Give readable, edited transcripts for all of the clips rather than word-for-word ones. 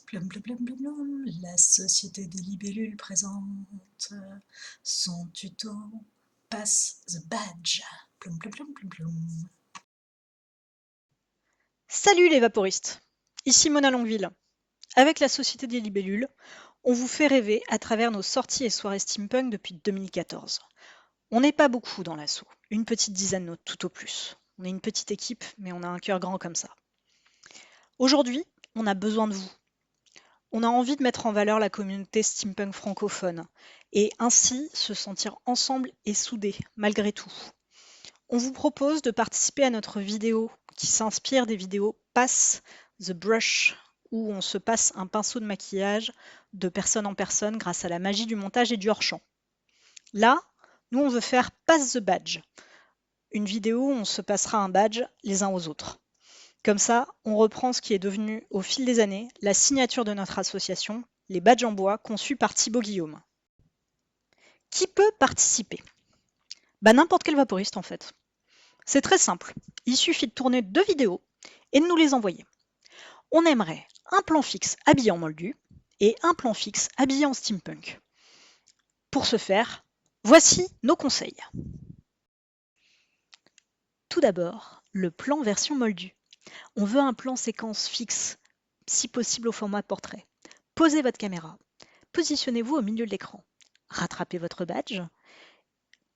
Blum, blum, blum, blum, blum, la Société des libellules présente son tuto Pass the Badge. Blum, blum, blum, blum, blum. Salut les vaporistes, ici Mona Longueville. Avec la Société des libellules, on vous fait rêver à travers nos sorties et soirées steampunk depuis 2014. On n'est pas beaucoup dans l'assaut, une petite dizaine tout au plus. On est une petite équipe, mais on a un cœur grand comme ça. Aujourd'hui, on a besoin de vous. On a envie de mettre en valeur la communauté steampunk francophone et ainsi se sentir ensemble et soudés malgré tout. On vous propose de participer à notre vidéo qui s'inspire des vidéos Pass the Brush, où on se passe un pinceau de maquillage de personne en personne grâce à la magie du montage et du hors-champ. Là, nous on veut faire Pass the Badge, une vidéo où on se passera un badge les uns aux autres. Comme ça, on reprend ce qui est devenu au fil des années la signature de notre association, les badges en bois conçus par Thibaut Guillaume. Qui peut participer? N'importe quel vaporiste en fait. C'est très simple, il suffit de tourner 2 vidéos et de nous les envoyer. On aimerait un plan fixe habillé en moldu et un plan fixe habillé en steampunk. Pour ce faire, voici nos conseils. Tout d'abord, le plan version moldu. On veut un plan séquence fixe, si possible au format portrait. Posez votre caméra, positionnez-vous au milieu de l'écran, rattrapez votre badge.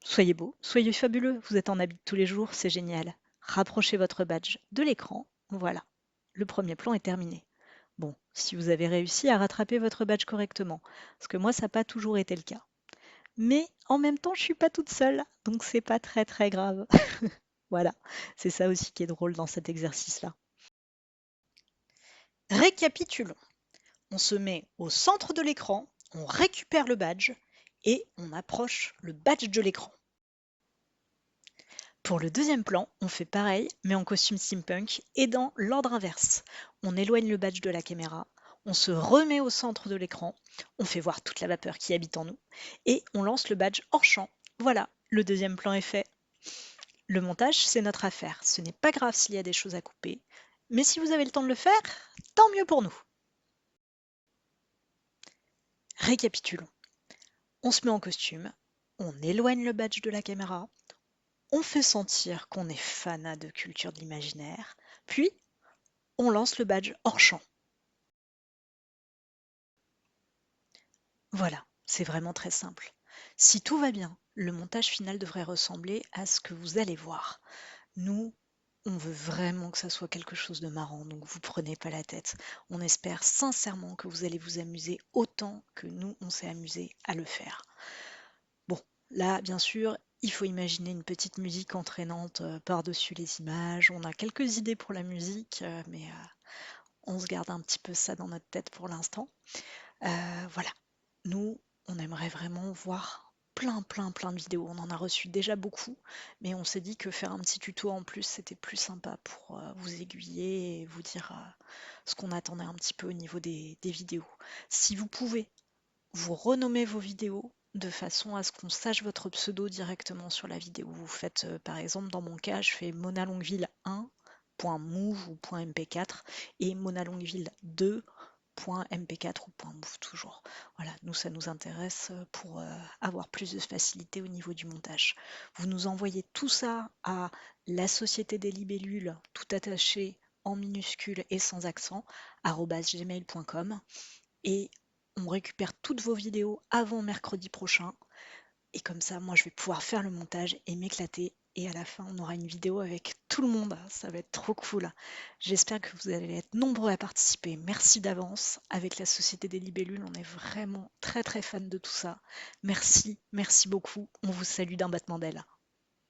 Soyez beau, soyez fabuleux, vous êtes en habit de tous les jours, c'est génial. Rapprochez votre badge de l'écran, voilà. Le premier plan est terminé. Bon, si vous avez réussi à rattraper votre badge correctement, parce que moi ça n'a pas toujours été le cas. Mais en même temps, je suis pas toute seule, donc c'est pas très grave. Voilà, c'est ça aussi qui est drôle dans cet exercice-là. Récapitulons. On se met au centre de l'écran, on récupère le badge et on approche le badge de l'écran. Pour le deuxième plan, on fait pareil, mais en costume steampunk et dans l'ordre inverse. On éloigne le badge de la caméra, on se remet au centre de l'écran, on fait voir toute la vapeur qui habite en nous et on lance le badge hors champ. Voilà, le deuxième plan est fait. Le montage, c'est notre affaire. Ce n'est pas grave s'il y a des choses à couper, mais si vous avez le temps de le faire, tant mieux pour nous. Récapitulons. On se met en costume, on éloigne le badge de la caméra, on fait sentir qu'on est fanat de culture de l'imaginaire, puis on lance le badge hors champ. Voilà, c'est vraiment très simple. Si tout va bien, le montage final devrait ressembler à ce que vous allez voir. Nous, on veut vraiment que ça soit quelque chose de marrant, donc vous prenez pas la tête. On espère sincèrement que vous allez vous amuser autant que nous, on s'est amusé à le faire. Bon, là, bien sûr, il faut imaginer une petite musique entraînante par-dessus les images. On a quelques idées pour la musique, mais on se garde un petit peu ça dans notre tête pour l'instant. Voilà, nous, on aimerait vraiment voir plein de vidéos. On en a reçu déjà beaucoup, mais on s'est dit que faire un petit tuto en plus, c'était plus sympa pour vous aiguiller et vous dire ce qu'on attendait un petit peu au niveau des vidéos. Si vous pouvez, vous renommez vos vidéos de façon à ce qu'on sache votre pseudo directement sur la vidéo. Vous faites, par exemple, dans mon cas, je fais Mona Longueville 1.move ou .mp4 et Mona Longueville 2 .mp4 ou .move toujours. Voilà, nous ça nous intéresse pour avoir plus de facilité au niveau du montage. Vous nous envoyez tout ça à la Société des libellules, tout attaché en minuscules et sans accent, @gmail.com et on récupère toutes vos vidéos avant mercredi prochain. Et comme ça, moi, je vais pouvoir faire le montage et m'éclater. Et à la fin, on aura une vidéo avec tout le monde. Ça va être trop cool. J'espère que vous allez être nombreux à participer. Merci d'avance. Avec la Société des libellules, on est vraiment très fans de tout ça. Merci beaucoup. On vous salue d'un battement d'ailes.